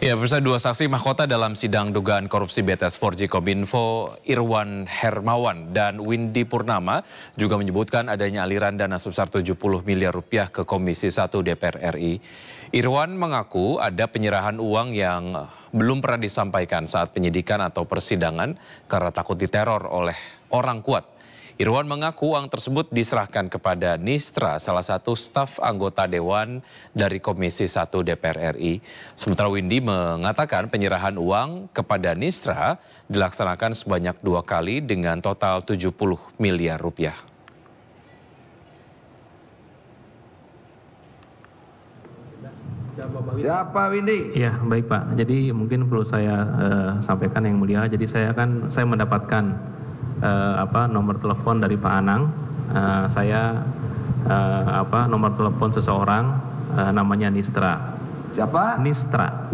Ya, pemirsa, dua saksi mahkota dalam sidang dugaan korupsi BTS 4G Kominfo, Irwan Hermawan dan Windy Purnama juga menyebutkan adanya aliran dana sebesar 70 miliar rupiah ke Komisi 1 DPR RI. Irwan mengaku ada penyerahan uang yang belum pernah disampaikan saat penyidikan atau persidangan karena takut diteror oleh orang kuat. Irwan mengaku uang tersebut diserahkan kepada Nistra, salah satu staf anggota Dewan dari Komisi 1 DPR RI. Sementara Windy mengatakan penyerahan uang kepada Nistra dilaksanakan sebanyak 2 kali dengan total 70 miliar rupiah. Siapa Windy? Ya, baik Pak. Jadi mungkin perlu saya sampaikan yang mulia. Jadi saya mendapatkan nomor telepon dari Pak Anang. Nomor telepon seseorang namanya Nistra. Siapa? Nistra.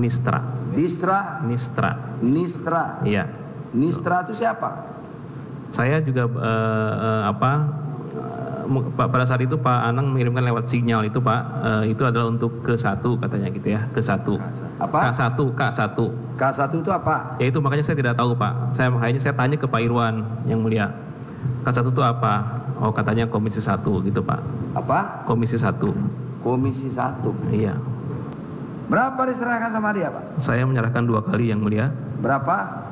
Nistra. Iya. Nistra itu siapa? Saya juga pada saat itu Pak Anang mengirimkan lewat sinyal itu Pak, itu adalah untuk K1 katanya gitu ya, K1. Apa? K1. K1 itu apa? Ya itu makanya saya tidak tahu Pak. Makanya saya tanya ke Pak Irwan yang mulia. K1 itu apa? Oh katanya Komisi 1 gitu Pak. Apa? Komisi 1. Komisi 1. Iya. Berapa diserahkan sama dia Pak? Saya menyerahkan 2 kali yang mulia. Berapa?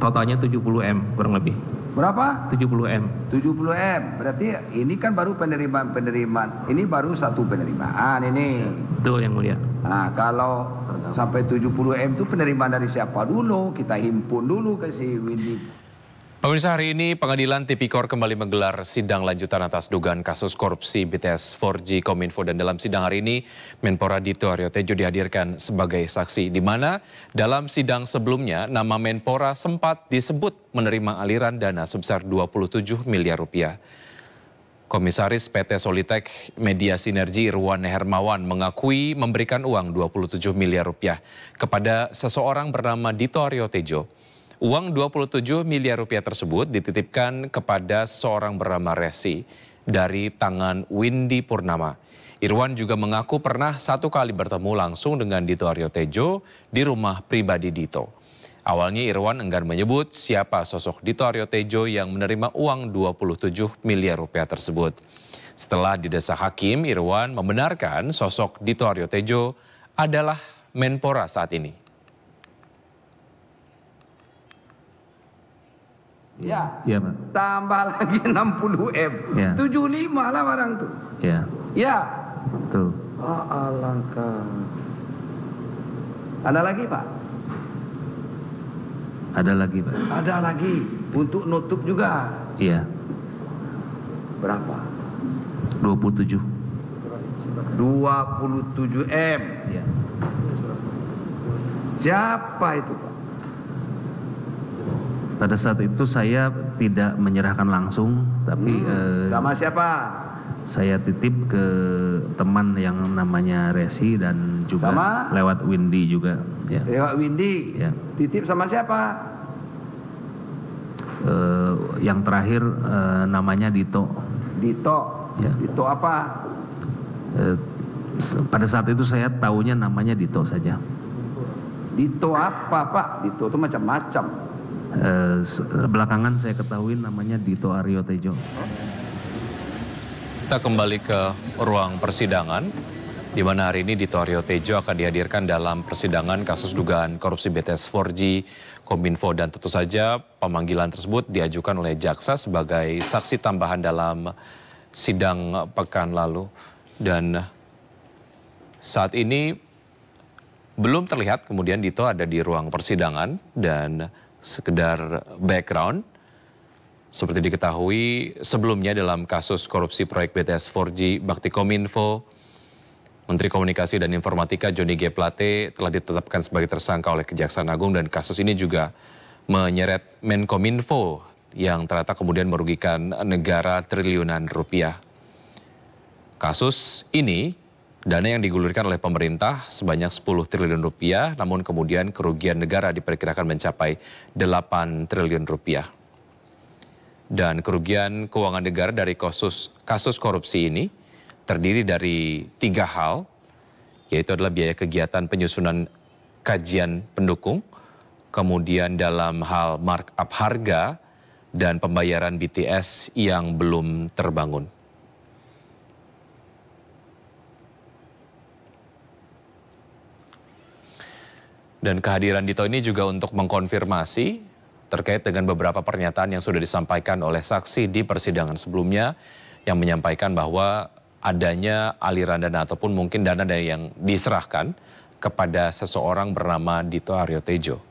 Totalnya 70 M kurang lebih. Berapa? 70 M. 70 M. Berarti ini kan baru penerimaan. Ini baru satu penerimaan ini. Betul yang mulia. Nah, kalau sampai 70 M itu penerimaan dari siapa dulu? Kita himpun dulu ke si Windy. Pemirsa, hari ini Pengadilan Tipikor kembali menggelar sidang lanjutan atas dugaan kasus korupsi BTS 4G Kominfo, dan dalam sidang hari ini Menpora Dito Aryo Tejo dihadirkan sebagai saksi, di mana dalam sidang sebelumnya nama Menpora sempat disebut menerima aliran dana sebesar 27 miliar rupiah. Komisaris PT Solitek Media Sinergi Irwan Hermawan mengakui memberikan uang 27 miliar rupiah kepada seseorang bernama Dito Aryo Tejo. Uang 27 miliar rupiah tersebut dititipkan kepada seseorang bernama Resi dari tangan Windy Purnama. Irwan juga mengaku pernah 1 kali bertemu langsung dengan Dito Aryo Tejo di rumah pribadi Dito. Awalnya Irwan enggan menyebut siapa sosok Dito Aryo Tejo yang menerima uang 27 miliar rupiah tersebut. Setelah didesak hakim, Irwan membenarkan sosok Dito Aryo Tejo adalah Menpora saat ini. Ya, Pak. tambah lagi 60 M. Ya. 75 lah barang tuh. Ya. Ya. Betul. Oh, alangkah. Ada lagi Pak? Ada lagi Pak. Ada lagi. Untuk nutup juga. Iya. Berapa? 27. 27 M. Iya. Siapa itu Pak? Pada saat itu saya tidak menyerahkan langsung, tapi Sama siapa? saya titip ke teman yang namanya Resi dan juga Sama? lewat Windy juga. Ya. Lewat Windy. Ya. Titip sama siapa? Yang terakhir namanya Dito. Dito. Ya. Dito apa? Pada saat itu saya taunya namanya Dito saja. Dito apa Pak? Dito itu macam-macam. Belakangan saya ketahui namanya Dito Aryo Tejo. Kita kembali ke ruang persidangan, di mana hari ini Dito Aryo Tejo akan dihadirkan dalam persidangan kasus dugaan korupsi BTS 4G Kominfo, dan tentu saja pemanggilan tersebut diajukan oleh jaksa sebagai saksi tambahan dalam sidang pekan lalu. Dan saat ini belum terlihat kemudian Dito ada di ruang persidangan, dan sekedar background, seperti diketahui sebelumnya dalam kasus korupsi proyek BTS 4G Bakti Kominfo, Menteri Komunikasi dan Informatika Johnny G. Plate telah ditetapkan sebagai tersangka oleh Kejaksaan Agung, dan kasus ini juga menyeret Menkominfo yang ternyata kemudian merugikan negara triliunan rupiah. Kasus ini, dana yang digulirkan oleh pemerintah sebanyak 10 triliun rupiah, namun kemudian kerugian negara diperkirakan mencapai 8 triliun rupiah. Dan kerugian keuangan negara dari kasus korupsi ini terdiri dari 3 hal. yaitu adalah biaya kegiatan penyusunan kajian pendukung, kemudian dalam hal markup harga, dan pembayaran BTS yang belum terbangun. Dan kehadiran Dito ini juga untuk mengkonfirmasi terkait dengan beberapa pernyataan yang sudah disampaikan oleh saksi di persidangan sebelumnya yang menyampaikan bahwa adanya aliran dana ataupun mungkin dana yang diserahkan kepada seseorang bernama Dito Aryo Tejo.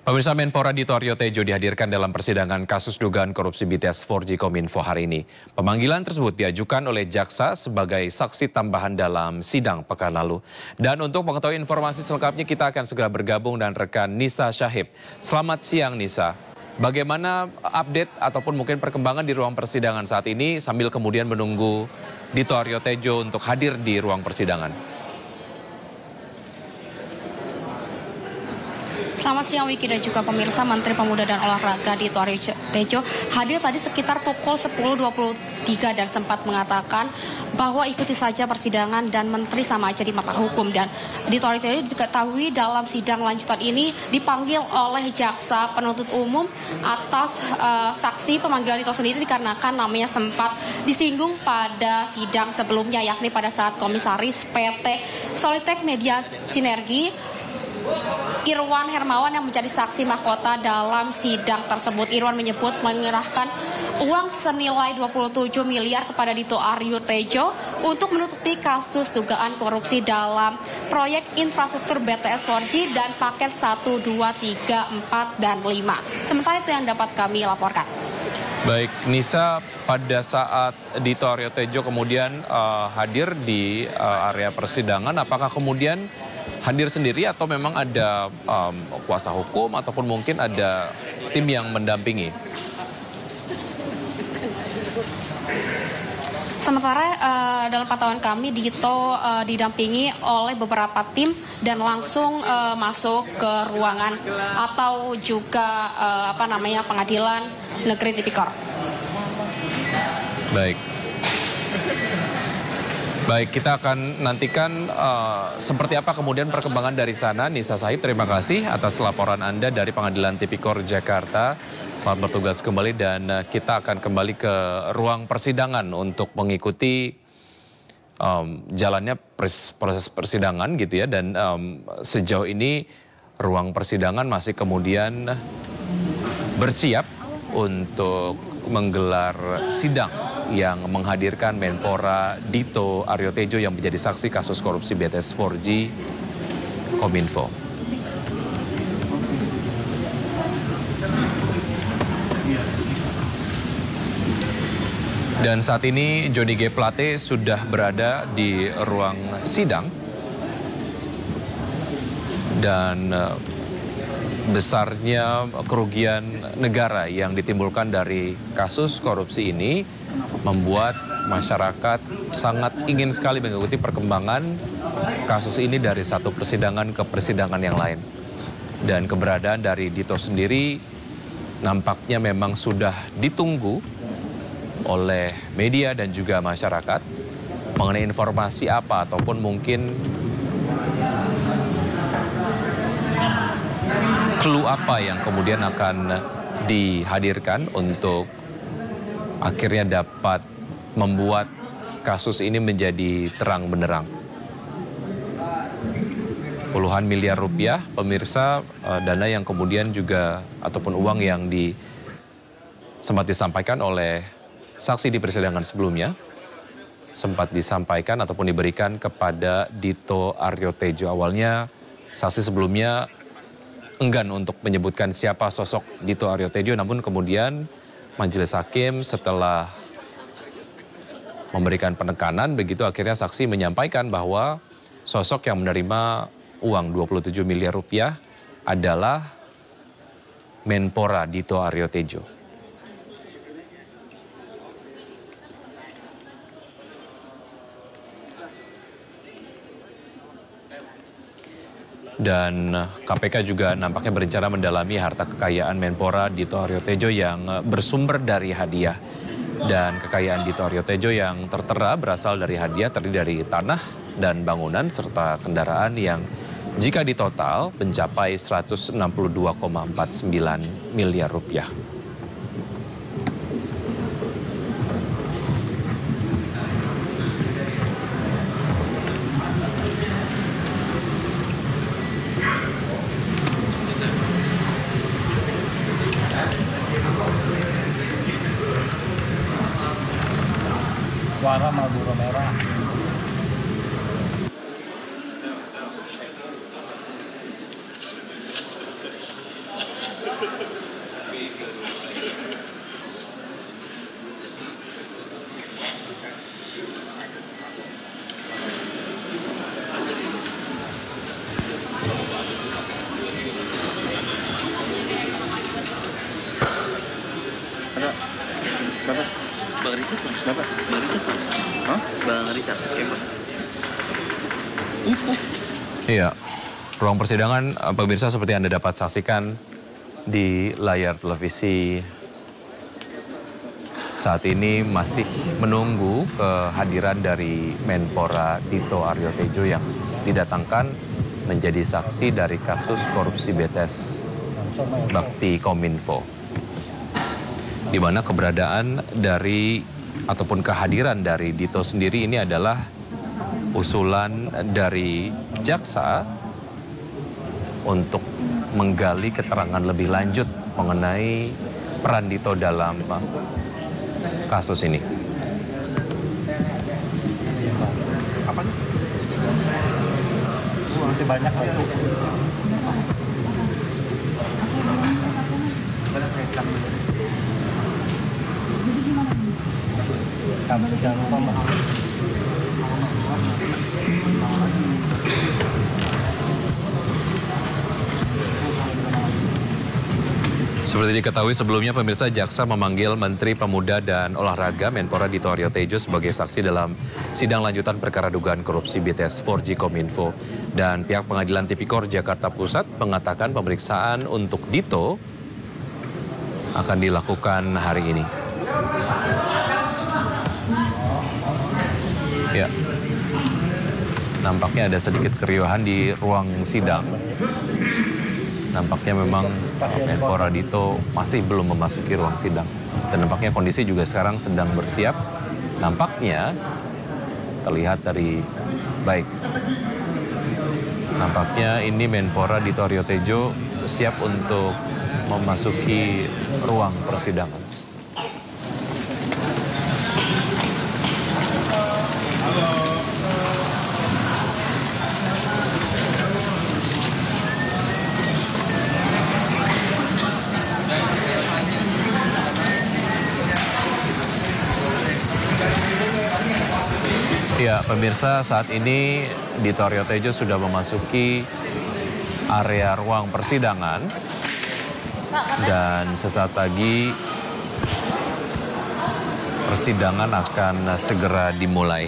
Pemirsa, Menpora Dito Aryo Tejo dihadirkan dalam persidangan kasus dugaan korupsi BTS 4G Kominfo hari ini. Pemanggilan tersebut diajukan oleh jaksa sebagai saksi tambahan dalam sidang pekan lalu. Dan untuk mengetahui informasi selengkapnya kita akan segera bergabung dengan rekan Nisa Syahib. Selamat siang Nisa. Bagaimana update ataupun mungkin perkembangan di ruang persidangan saat ini sambil kemudian menunggu Dito Aryo Tejo untuk hadir di ruang persidangan? Selamat siang Wiki dan juga pemirsa. Menteri Pemuda dan Olahraga Dito Aryo Tejo hadir tadi sekitar pukul 10.23 dan sempat mengatakan bahwa ikuti saja persidangan dan menteri sama aja di mata hukum. Dan Dito Aryo Tejo diketahui dalam sidang lanjutan ini dipanggil oleh jaksa penuntut umum atas saksi pemanggilan Dito sendiri dikarenakan namanya sempat disinggung pada sidang sebelumnya, yakni pada saat komisaris PT Solitek Media Sinergi Irwan Hermawan yang menjadi saksi mahkota dalam sidang tersebut. Irwan menyebut menyerahkan uang senilai 27 miliar kepada Dito Aryo Tejo untuk menutupi kasus dugaan korupsi dalam proyek infrastruktur BTS 4G dan paket 1, 2, 3, 4, dan 5. Sementara itu yang dapat kami laporkan. Baik, Nisa, pada saat Dito Aryo Tejo kemudian hadir di area persidangan, apakah kemudian hadir sendiri atau memang ada kuasa hukum ataupun mungkin ada tim yang mendampingi? Sementara dalam pantauan kami Dito didampingi oleh beberapa tim dan langsung masuk ke ruangan atau juga pengadilan negeri Tipikor. Baik, kita akan nantikan seperti apa kemudian perkembangan dari sana. Nisa Syahib, terima kasih atas laporan Anda dari Pengadilan Tipikor Jakarta. Selamat bertugas kembali dan kita akan kembali ke ruang persidangan untuk mengikuti jalannya proses persidangan gitu ya. Dan sejauh ini ruang persidangan masih kemudian bersiap untuk menggelar sidang yang menghadirkan Menpora Dito Aryo Tejo yang menjadi saksi kasus korupsi BTS 4G Kominfo. Dan saat ini Johnny G. Plate sudah berada di ruang sidang dan besarnya kerugian negara yang ditimbulkan dari kasus korupsi ini membuat masyarakat sangat ingin sekali mengikuti perkembangan kasus ini dari satu persidangan ke persidangan yang lain. Dan keberadaan dari Dito sendiri nampaknya memang sudah ditunggu oleh media dan juga masyarakat mengenai informasi apa ataupun mungkin clue apa yang kemudian akan dihadirkan untuk akhirnya dapat membuat kasus ini menjadi terang benderang. Puluhan miliar rupiah, pemirsa, dana yang kemudian juga ataupun uang yang sempat disampaikan oleh saksi di persidangan sebelumnya, sempat disampaikan ataupun diberikan kepada Dito Aryo Tejo. Awalnya saksi sebelumnya enggan untuk menyebutkan siapa sosok Dito Aryo Tejo, namun kemudian majelis hakim setelah memberikan penekanan begitu akhirnya saksi menyampaikan bahwa sosok yang menerima uang 27 miliar rupiah adalah Menpora Dito Aryo Tejo. Dan KPK juga nampaknya berencana mendalami harta kekayaan Menpora Dito Aryo Tejo yang bersumber dari hadiah. Dan kekayaan Dito Aryo Tejo yang tertera berasal dari hadiah terdiri dari tanah dan bangunan serta kendaraan yang jika ditotal mencapai 162,49 miliar rupiah. Suara Marlboro merah. Bapak, Bang Richard, Mas. Bapak, Bang Richard, Mas. hah? Bang Richard, Mas. Itu. Iya, ruang persidangan pemirsa seperti Anda dapat saksikan di layar televisi saat ini masih menunggu kehadiran dari Menpora Dito Aryo Tejo yang didatangkan menjadi saksi dari kasus korupsi BTS Bakti Kominfo, di mana keberadaan dari ataupun kehadiran dari Dito sendiri ini adalah usulan dari jaksa untuk menggali keterangan lebih lanjut mengenai peran Dito dalam kasus ini. Apa nih? Masih banyak lagi. Jangan lupa Mbak. Seperti diketahui sebelumnya pemirsa, jaksa memanggil Menteri Pemuda dan Olahraga Menpora Dito Aryo Tejo sebagai saksi dalam sidang lanjutan perkara dugaan korupsi BTS 4G Kominfo. Dan pihak Pengadilan Tipikor Jakarta Pusat mengatakan pemeriksaan untuk Dito akan dilakukan hari ini. Ya, nampaknya ada sedikit keriuhan di ruang sidang. Nampaknya memang Menpora Dito masih belum memasuki ruang sidang. Dan nampaknya kondisi juga sekarang sedang bersiap. Nampaknya terlihat dari baik. Nampaknya ini Menpora Dito Aryo Tejo siap untuk memasuki ruang persidangan. Ya, pemirsa, saat ini Dito Aryo Tejo sudah memasuki area ruang persidangan dan sesaat lagi persidangan akan segera dimulai.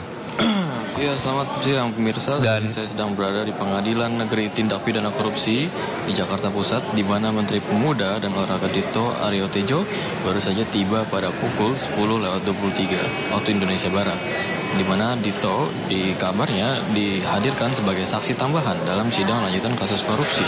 Ya, selamat siang pemirsa. Dan saya sedang berada di Pengadilan Negeri Tindak Pidana Korupsi di Jakarta Pusat, di mana Menteri Pemuda dan Olahraga Dito Aryo Tejo baru saja tiba pada pukul 10.23 waktu Indonesia Barat, di mana Dito dikabarnya dihadirkan sebagai saksi tambahan dalam sidang lanjutan kasus korupsi.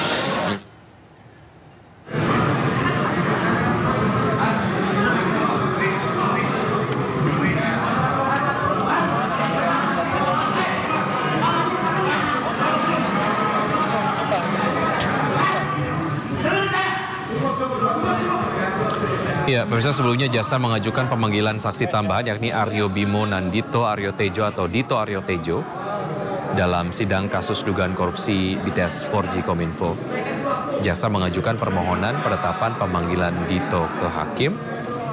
Ya, pemirsa, sebelumnya jaksa mengajukan pemanggilan saksi tambahan yakni Aryo Bimo Nandito Aryo Tejo atau Dito Aryo Tejo dalam sidang kasus dugaan korupsi BTS 4G Kominfo. Jaksa mengajukan permohonan penetapan pemanggilan Dito ke hakim.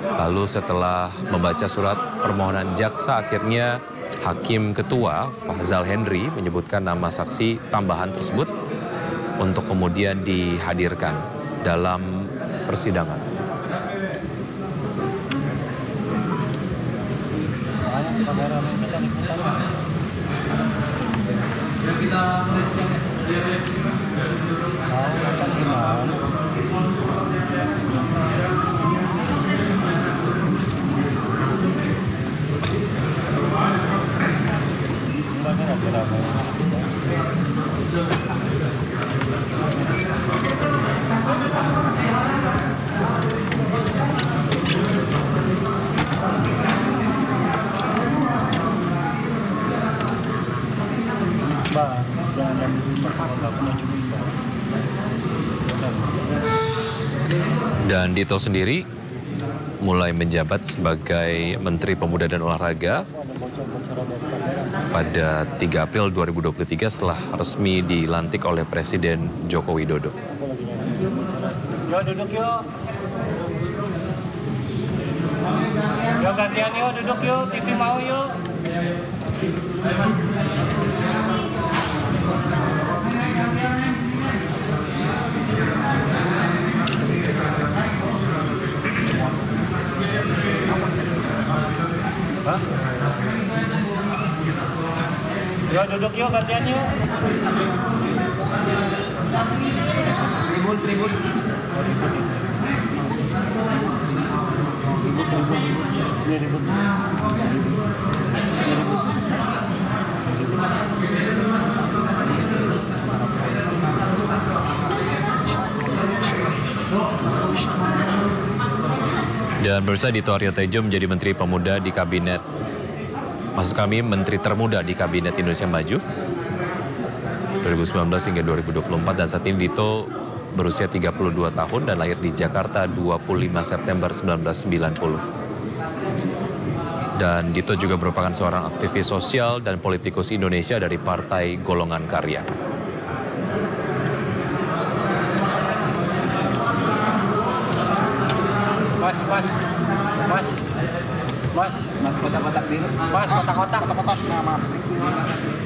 Lalu setelah membaca surat permohonan jaksa, akhirnya Hakim Ketua Fahzal Henry menyebutkan nama saksi tambahan tersebut untuk kemudian dihadirkan dalam persidangan. Kita Tahu kan gimana? Dan Dito sendiri mulai menjabat sebagai Menteri Pemuda dan Olahraga pada 3 April 2023 setelah resmi dilantik oleh Presiden Joko Widodo. Yuk duduk yuk. Yuk gantian yuk duduk yuk. TV mau yuk. Hah? Yuk duduk yuk gantian yuk. Ribut. Dan pemirsa, Dito Aryo Tejo menjadi Menteri Pemuda di Kabinet, maksud kami Menteri termuda di Kabinet Indonesia Maju 2019 hingga 2024, dan saat ini Dito berusia 32 tahun dan lahir di Jakarta 25 September 1990. Dan Dito juga merupakan seorang aktivis sosial dan politikus Indonesia dari Partai Golongan Karya. Mas, kotak-kotak biru. Mas, kotak-kotak. Maaf.